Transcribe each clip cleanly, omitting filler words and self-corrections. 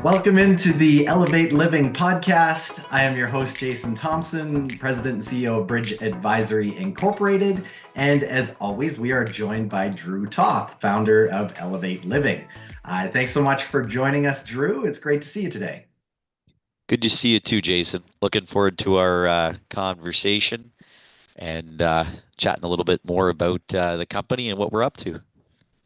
Welcome into the Elevate Living podcast. I am your host, Jason Thompson, President and CEO of Bridge Advisory Incorporated. And as always, we are joined by Drew Toth, founder of Elevate Living. Thanks so much for joining us, Drew. It's great to see you today. Good to see you too, Jason. Looking forward to our conversation and chatting a little bit more about the company and what we're up to.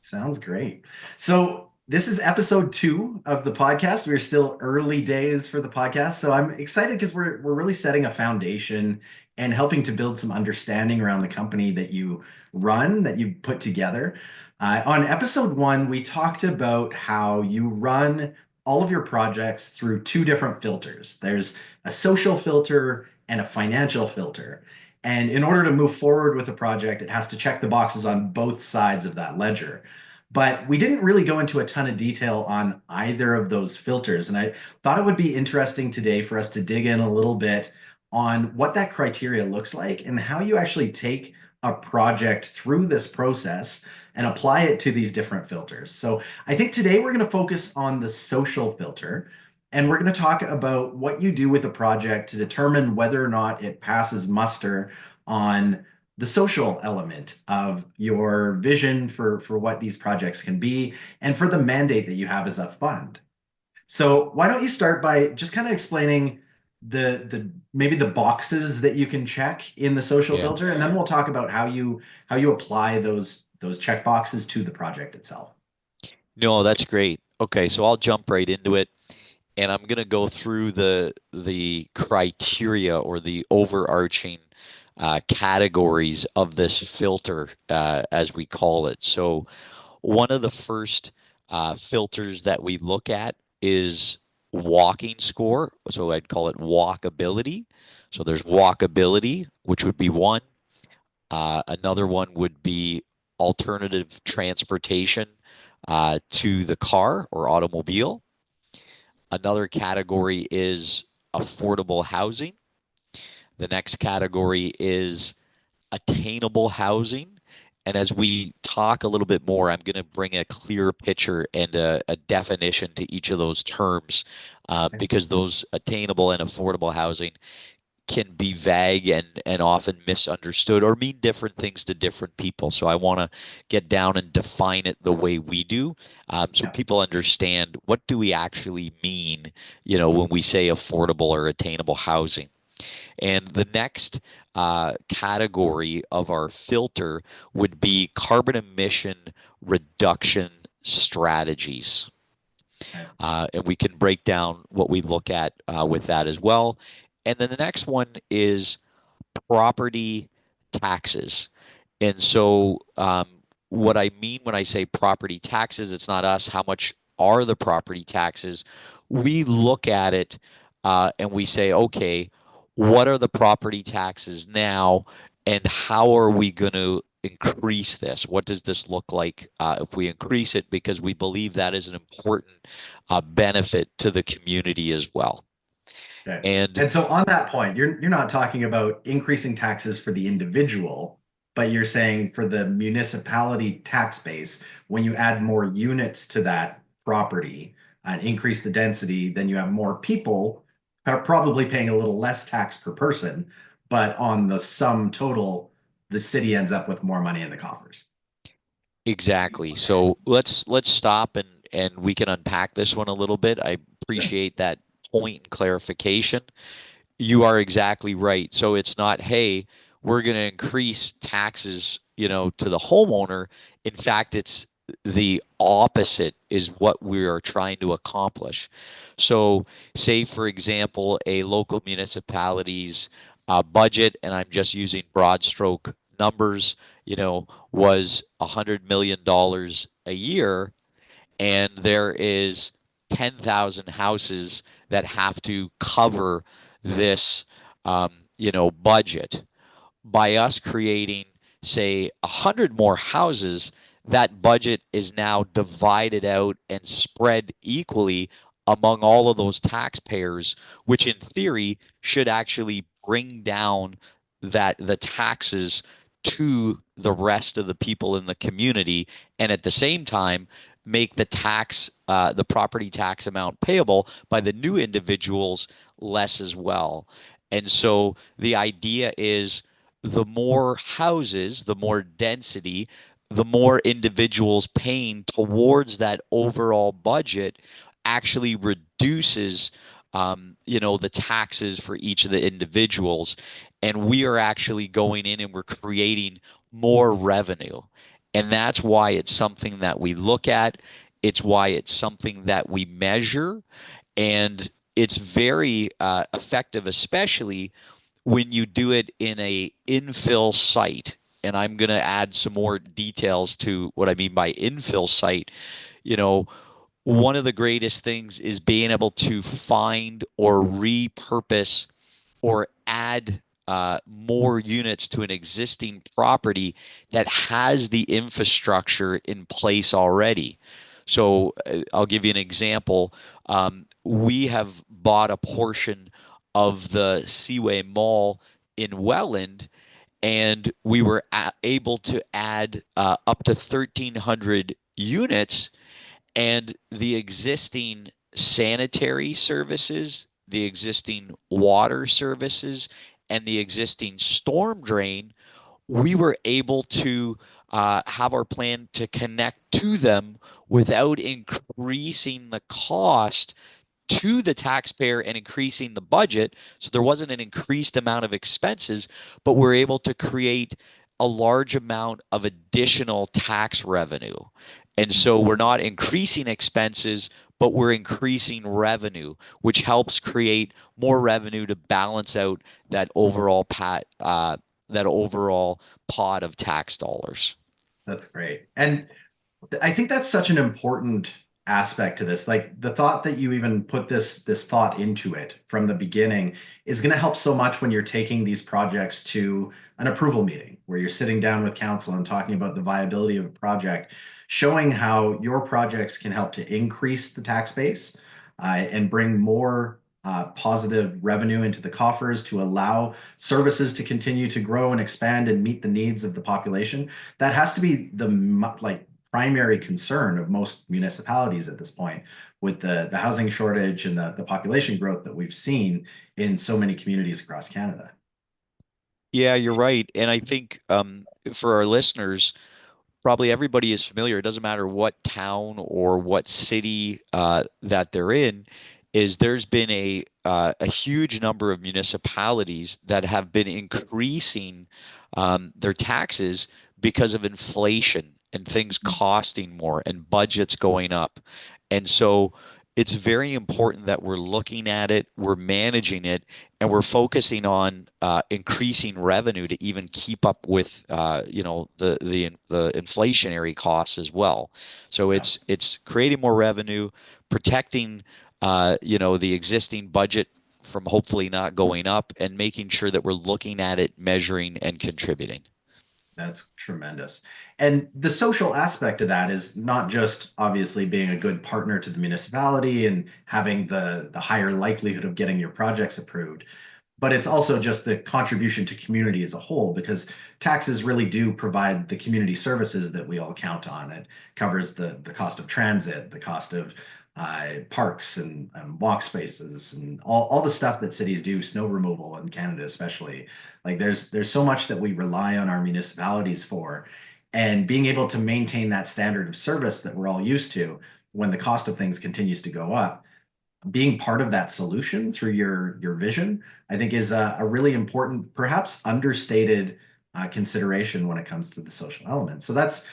Sounds great. So, this is episode 2 of the podcast. We're still early days for the podcast. So, I'm excited because we're really setting a foundation and helping to build some understanding around the company that you run, that you put together. On episode 1, we talked about how you run all of your projects through two different filters. There's a social filter and a financial filter. And in order to move forward with a project, it has to check the boxes on both sides of that ledger. But we didn't really go into a ton of detail on either of those filters. And I thought it would be interesting today for us to dig in a little bit on what that criteria looks like and how you actually take a project through this process and apply it to these different filters. So I think today we're going to focus on the social filter. And we're going to talk about what you do with a project to determine whether or not it passes muster on the social element of your vision for what these projects can be and for the mandate that you have as a fund. So why don't you start by just kind of explaining the maybe the boxes that you can check in the social Yeah. filter, and then we'll talk about how you apply those check boxes to the project itself. No, that's great. Okay, so I'll jump right into it, and I'm gonna go through the criteria or the overarching categories of this filter, as we call it. So, one of the first filters that we look at is walking score. So I'd call it walkability. So there's walkability, which would be one. Another one would be alternative transportation to the car or automobile. Another category is affordable housing. The next category is attainable housing. And as we talk a little bit more, I'm going to bring a clear picture and a definition to each of those terms, because those attainable and affordable housing can be vague and often misunderstood or mean different things to different people. So I want to get down and define it the way we do, so Yeah. people understand what do we actually mean, when we say affordable or attainable housing. And the next category of our filter would be carbon emission reduction strategies. Okay. And we can break down what we look at with that as well. And then the next one is property taxes. And so, what I mean when I say property taxes, it's not us. How much are the property taxes? We look at it and we say, okay, what are the property taxes now, and how are we going to increase this? What does this look like if we increase it? Because we believe that is an important benefit to the community as well. Okay. And And so on that point, you're not talking about increasing taxes for the individual, but you're saying for the municipality tax base, when you add more units to that property and increase the density, then you have more people are probably paying a little less tax per person, but on the sum total, the city ends up with more money in the coffers. exactly. So let's stop and we can unpack this one a little bit. I Sure. appreciate that point and clarification. You are exactly right. So it's not, hey, we're going to increase taxes, to the homeowner. In fact, it's the opposite is what we are trying to accomplish. So, say, for example, a local municipality's budget, and I'm just using broad stroke numbers, was $100 million a year, and there is 10,000 houses that have to cover this, budget. By us creating, say, 100 more houses, that budget is now divided out and spread equally among all of those taxpayers, which in theory should actually bring down the taxes to the rest of the people in the community, and at the same time make the property tax amount payable by the new individuals less as well. And so the idea is the more houses, the more density, the more individuals paying towards that overall budget actually reduces the taxes for each of the individuals. And we are actually going in and we're creating more revenue. And that's why it's something that we look at. It's why it's something that we measure. And it's very effective, especially when you do it in a infill site. And I'm going to add some more details to what I mean by infill site. You know, one of the greatest things is being able to find or repurpose or add more units to an existing property that has the infrastructure in place already. So I'll give you an example. We have bought a portion of the Seaway Mall in Welland, and we were able to add up to 1,300 units, and the existing sanitary services, the existing water services, and the existing storm drain, we were able to have our plan to connect to them without increasing the cost to the taxpayer and increasing the budget. So there wasn't an increased amount of expenses, but we're able to create a large amount of additional tax revenue. And so we're not increasing expenses, but we're increasing revenue, which helps create more revenue to balance out that overall pot of tax dollars. That's great. And I think that's such an important aspect to this. Like the thought that you even put this thought into it from the beginning is going to help so much when you're taking these projects to an approval meeting where you're sitting down with council and talking about the viability of a project, showing how your projects can help to increase the tax base and bring more positive revenue into the coffers to allow services to continue to grow and expand and meet the needs of the population. That has to be the like primary concern of most municipalities at this point with the housing shortage and the population growth that we've seen in so many communities across Canada. Yeah, you're right. And I think for our listeners, probably everybody is familiar. It doesn't matter what town or what city that they're in, is there's been a huge number of municipalities that have been increasing their taxes because of inflation and things costing more and budgets going up. And so it's very important that we're looking at it, we're managing it, and we're focusing on increasing revenue to even keep up with the inflationary costs as well. So Yeah. it's creating more revenue, protecting the existing budget from hopefully not going up, and making sure that we're looking at it, measuring, and contributing. That's tremendous. And the social aspect of that is not just obviously being a good partner to the municipality and having the higher likelihood of getting your projects approved, but it's also just the contribution to community as a whole because taxes really do provide the community services that we all count on. It covers the cost of transit, the cost of parks and walk spaces and all the stuff that cities do, snow removal in Canada especially. Like there's so much that we rely on our municipalities for, and being able to maintain that standard of service that we're all used to when the cost of things continues to go up, being part of that solution through your vision, I think is a really important, perhaps understated consideration when it comes to the social element. So that's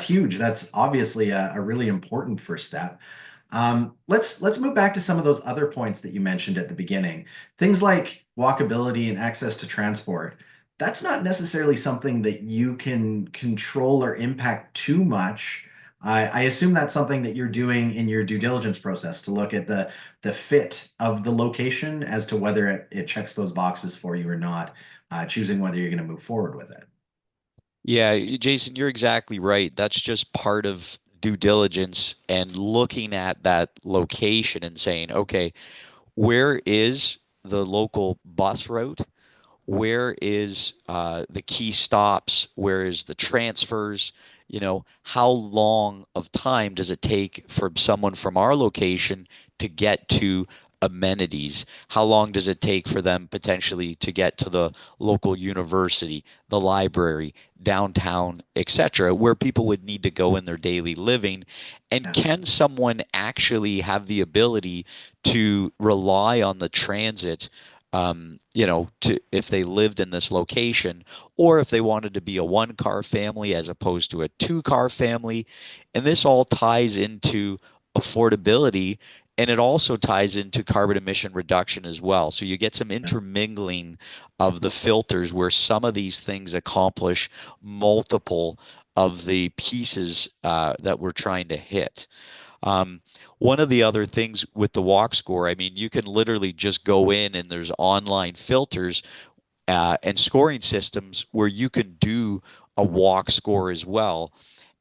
huge. That's obviously a really important first step. Let's move back to some of those other points that you mentioned at the beginning. Things like walkability and access to transport. That's not necessarily something that you can control or impact too much. I assume that's something that you're doing in your due diligence process to look at the fit of the location as to whether it checks those boxes for you or not, choosing whether you're going to move forward with it. Yeah, Jason, you're exactly right. That's just part of due diligence and looking at that location and saying, okay, where is the local bus route? Where is the key stops? Where is the transfers? how long of time does it take for someone from our location to get to amenities? How long does it take for them potentially to get to the local university, the library, downtown, etc., where people would need to go in their daily living? And Yeah. can someone actually have the ability to rely on the transit, to if they lived in this location, or if they wanted to be a one-car family as opposed to a two-car family? And this all ties into affordability, and it also ties into carbon emission reduction as well. So you get some Yeah. intermingling of the filters where some of these things accomplish multiple of the pieces that we're trying to hit. Um, One of the other things with the walk score, I mean, you can literally just go in and there's online filters and scoring systems where you can do a walk score as well.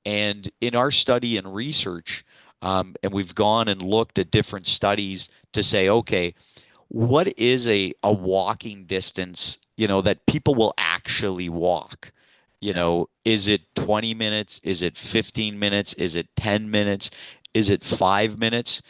And in our study and research, and we've gone and looked at different studies to say, okay, what is a walking distance, that people will actually walk? Yeah. Is it 20 minutes? Is it 15 minutes? Is it 10 minutes? Is it 5 minutes?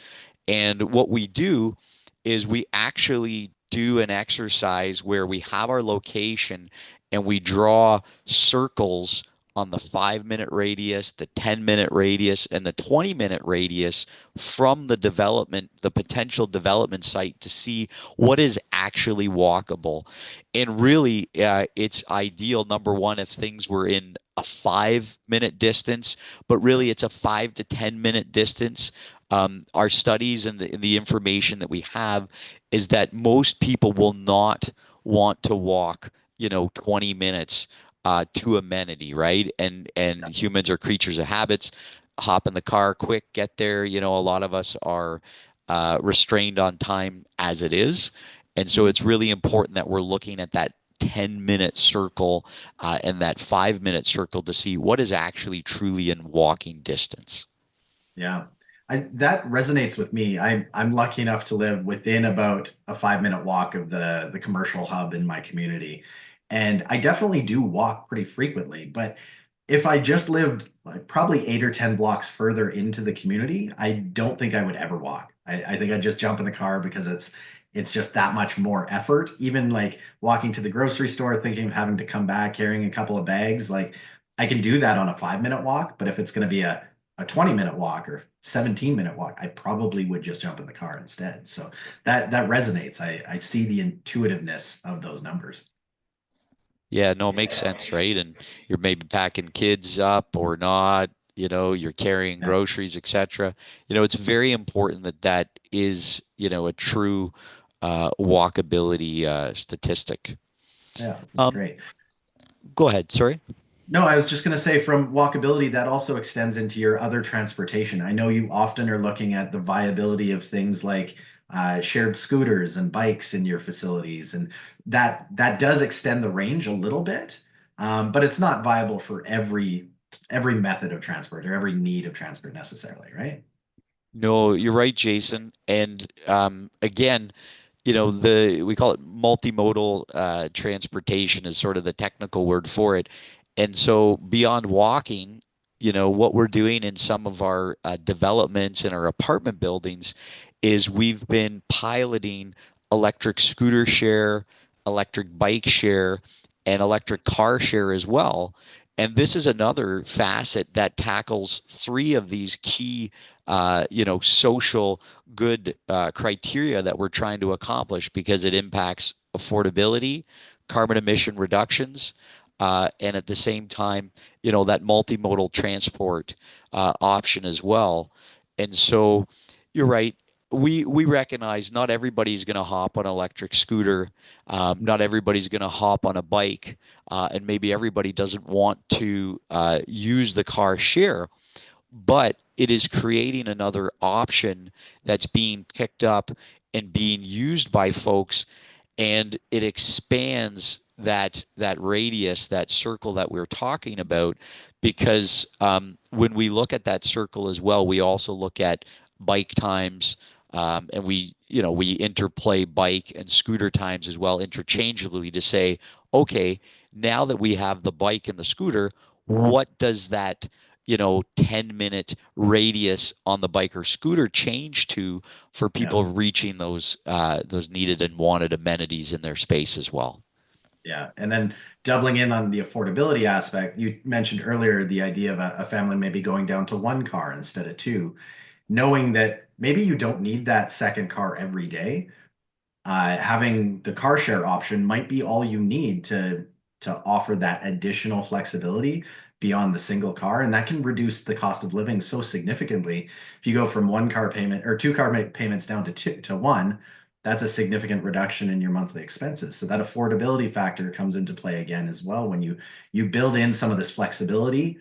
And what we do is we actually do an exercise where we have our location and we draw circles on the 5 minute radius, the 10-minute radius, and the 20-minute radius from the potential development site to see what is actually walkable. And really, it's ideal, number one, if things were in a 5 minute distance, but really it's a 5 to 10 minute distance. Our studies and the information that we have is that most people will not want to walk, 20 minutes to amenity, right? And Yeah. humans are creatures of habits. Hop in the car, quick, get there. A lot of us are restrained on time as it is, and so Mhm. it's really important that we're looking at that 10-minute circle and that 5 minute circle to see what is actually truly in walking distance. Yeah. That resonates with me. I'm lucky enough to live within about a 5 minute walk of the commercial hub in my community. And I definitely do walk pretty frequently. But if I just lived like probably 8 or 10 blocks further into the community, I don't think I would ever walk. I think I'd just jump in the car because it's just that much more effort. Even like walking to the grocery store, thinking of having to come back carrying a couple of bags, like I can do that on a 5 minute walk. But if it's going to be a 20 minute walk or 17-minute walk, I probably would just jump in the car instead. So that resonates. I see the intuitiveness of those numbers. Yeah, no, it makes sense, right? And you're maybe packing kids up or not, you're carrying Yeah, groceries, etc. It's very important that that is, a true walkability statistic. yeah, that's Um, great. Go ahead, sorry. No, I was just going to say from walkability, that also extends into your other transportation. I know you often are looking at the viability of things like shared scooters and bikes in your facilities, and that does extend the range a little bit, but it's not viable for every method of transport or every need of transport necessarily, right? No, you're right, Jason. And again, the we call it multimodal transportation is sort of the technical word for it. And so beyond walking, what we're doing in some of our developments in our apartment buildings is we've been piloting electric scooter share, electric bike share, and electric car share as well. And this is another facet that tackles three of these key, social good criteria that we're trying to accomplish because it impacts affordability, carbon emission reductions, and at the same time, that multimodal transport option as well. And so you're right. We recognize not everybody's going to hop on an electric scooter. Not everybody's going to hop on a bike, and maybe everybody doesn't want to use the car share, but it is creating another option that's being picked up and being used by folks, and it expands that radius, that circle that we're talking about, because when we look at that circle as well, we also look at bike times, and we interplay bike and scooter times as well interchangeably to say, okay, now that we have the bike and the scooter, what does that 10-minute radius on the bike or scooter change to for Yeah. people reaching those needed and wanted amenities in their space as well. Yeah. And then doubling in on the affordability aspect, you mentioned earlier the idea of a family maybe going down to one car instead of two, knowing that maybe you don't need that second car every day. Having the car share option might be all you need to offer that additional flexibility beyond the single car, and that can reduce the cost of living so significantly. If you go from one car payment or two car payments down to two to one, that's a significant reduction in your monthly expenses. So that affordability factor comes into play again as well when you build in some of this flexibility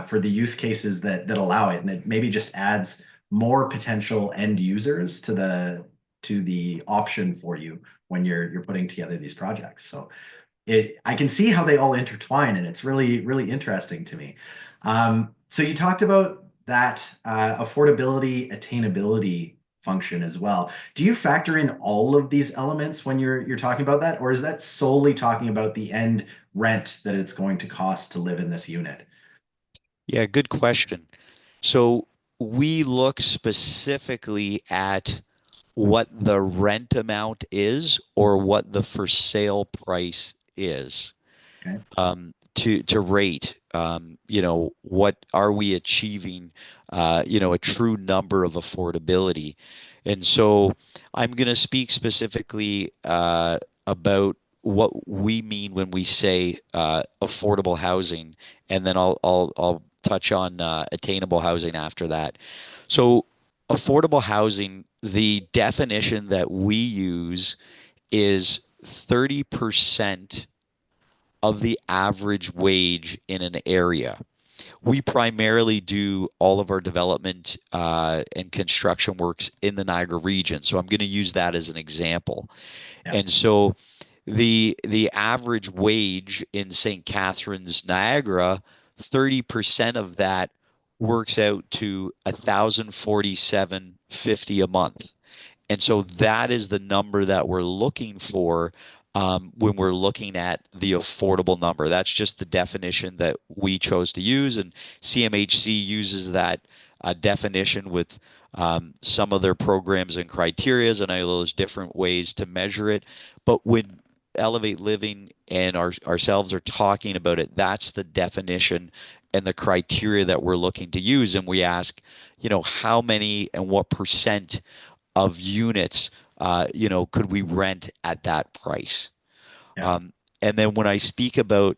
for the use cases that allow it, and it maybe just adds more potential end users to the option for you when you're putting together these projects. So I can see how they all intertwine, and it's really interesting to me. So you talked about that affordability, attainability function as well. Do you factor in all of these elements when you're talking about that, or is that solely talking about the end rent that it's going to cost to live in this unit? Yeah, good question. So we look specifically at what the rent amount is or what the for sale price is, Okay. to rate, what are we achieving, a true number of affordability. And so I'm going to speak specifically about what we mean when we say affordable housing, and then I'll touch on attainable housing after that. So affordable housing, the definition that we use is 30% of the average wage in an area. We primarily do all of our development and construction works in the Niagara region. So I'm going to use that as an example. Yeah. And so the average wage in St. Catharines, Niagara, 30% of that works out to 1,047.50 a month. And so that is the number that we're looking for when we're looking at the affordable number. That's just the definition that we chose to use, and CMHC uses that definition with some of their programs and criterias, and I know there's different ways to measure it. But when Elevate Living and ourselves are talking about it, that's the definition and the criteria that we're looking to use. And we ask, how many and what percent of units, could we rent at that price? Yeah. Um, and then when I speak about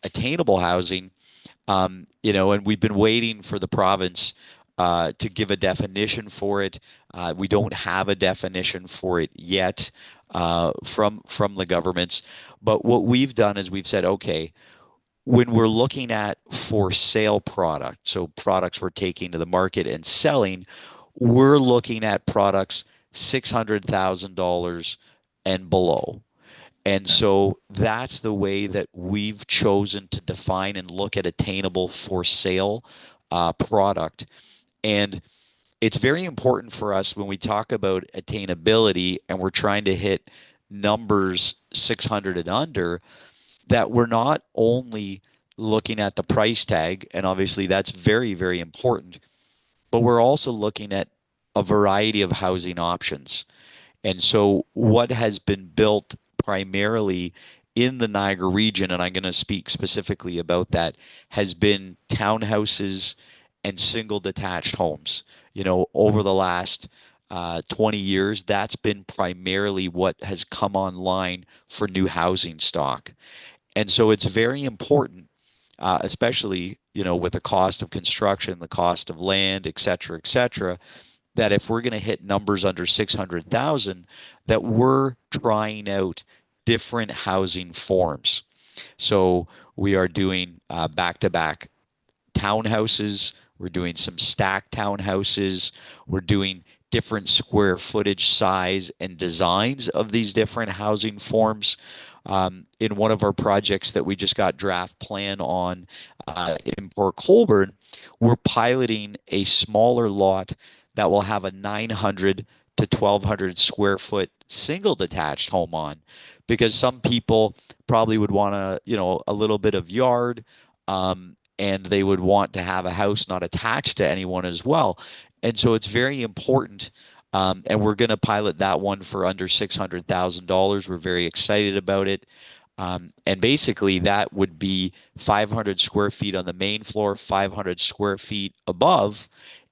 attainable housing, and we've been waiting for the province to give a definition for it. We don't have a definition for it yet from the governments. But what we've done is we've said, okay, when we're looking at for sale product, so products we're taking to the market and selling, we're looking at products $600,000 and below. And Yeah. so that's the way that we've chosen to define and look at attainable for sale product. And it's very important for us when we talk about attainability and we're trying to hit numbers 600 and under, that we're not only looking at the price tag, and obviously that's very, very important, but we're also looking at a variety of housing options. And so, what has been built primarily in the Niagara region, and I'm going to speak specifically about that, has been townhouses and single detached homes. Over the last 20 years, that's been primarily what has come online for new housing stock. And so it's very important, especially, with the cost of construction, the cost of land, et cetera, that if we're going to hit numbers under 600,000, that we're trying out different housing forms. So we are doing back-to-back townhouses. We're doing some stacked townhouses. We're doing different square footage size and designs of these different housing forms. In one of our projects that we just got draft plan on in Port Colborne, we're piloting a smaller lot that will have a 900 to 1,200 square foot single detached home on, because some people probably would want a little bit of yard, and they would want to have a house not attached to anyone as well. And so it's very important. And we're going to pilot that one for under $600,000. We're very excited about it. And basically, that would be 500 square feet on the main floor, 500 square feet above.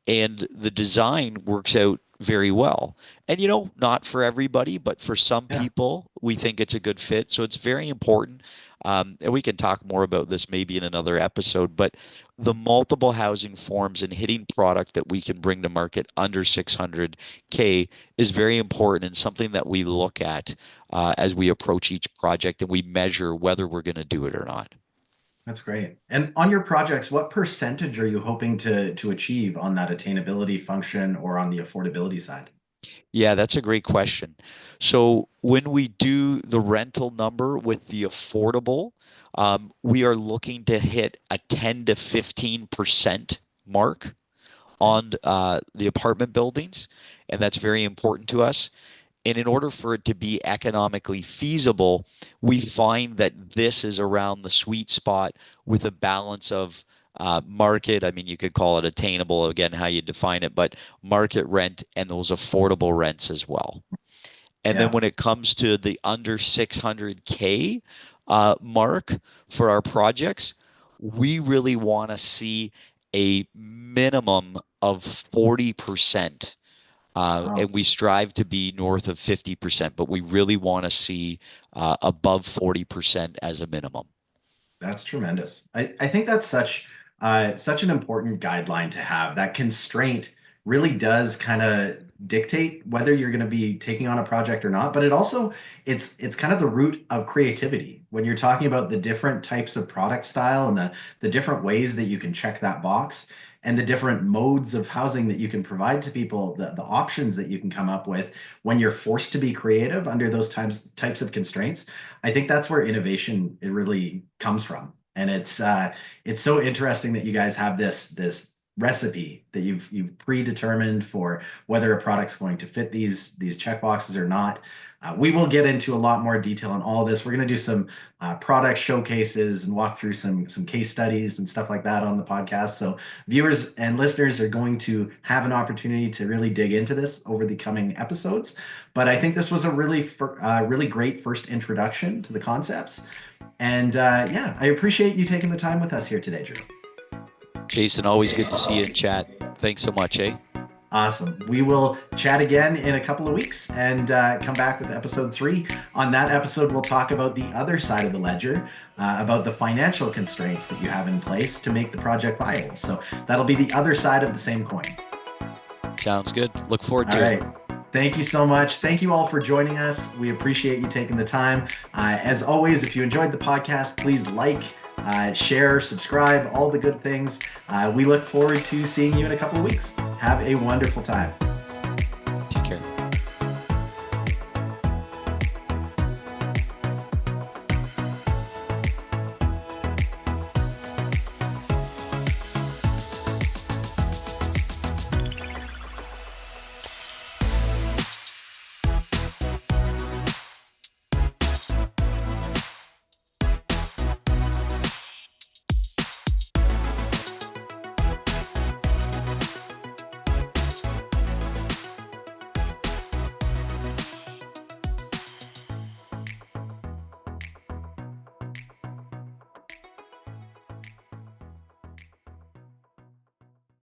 And the design works out very well. And, not for everybody, but for some Yeah. people, we think it's a good fit. So it's very important. And we can talk more about this maybe in another episode, but the multiple housing forms and hitting product that we can bring to market under 600K is very important and something that we look at as we approach each project and we measure whether we're going to do it or not. That's great. And on your projects, what percentage are you hoping to achieve on that attainability function or on the affordability side? Yeah, that's a great question. So when we do the rental number with the affordable, we are looking to hit a 10 to 15% mark Okay. on the apartment buildings, and that's very important to us. And in order for it to be economically feasible, we find that this is around the sweet spot with a balance of market. I mean, you could call it attainable, again, how you define it, but market rent and those affordable rents as well. And then Yeah. when it comes to the under 600K mark for our projects, we really want to see a minimum of 40%. Wow. And we strive to be north of 50%, but we really want to see above 40% as a minimum. That's tremendous. I think that's such an important guideline to have. That constraint really does kind of dictate whether you're going to be taking on a project or not. But it's kind of the root of creativity when you're talking about the different types of product style and the different ways that you can check that box and the different modes of housing that you can provide to people, the options that you can come up with when you're forced to be creative under those types of constraints. I think that's where innovation it really comes from. And it's so interesting that you guys have this recipe that you've predetermined for whether a product's going to fit these check boxes or not. We will get into a lot more detail on all this. We're going to do some product showcases and walk through some case studies and stuff like that on the podcast. So viewers and listeners are going to have an opportunity to really dig into this over the coming episodes. But I think this was a really great first introduction to the concepts. And yeah, I appreciate you taking the time with us here today, Drew. Jason, always good to see you in chat. Thanks so much, eh? Awesome. We will chat again in a couple of weeks and come back with episode 3. On that episode, we'll talk about the other side of the ledger, about the financial constraints that you have in place to make the project viable. So that'll be the other side of the same coin. Sounds good. Look forward All to right. it. Thank you so much. Thank you all for joining us. We appreciate you taking the time. As always, if you enjoyed the podcast, please like, share, subscribe, all the good things. We look forward to seeing you in a couple of weeks. Have a wonderful time.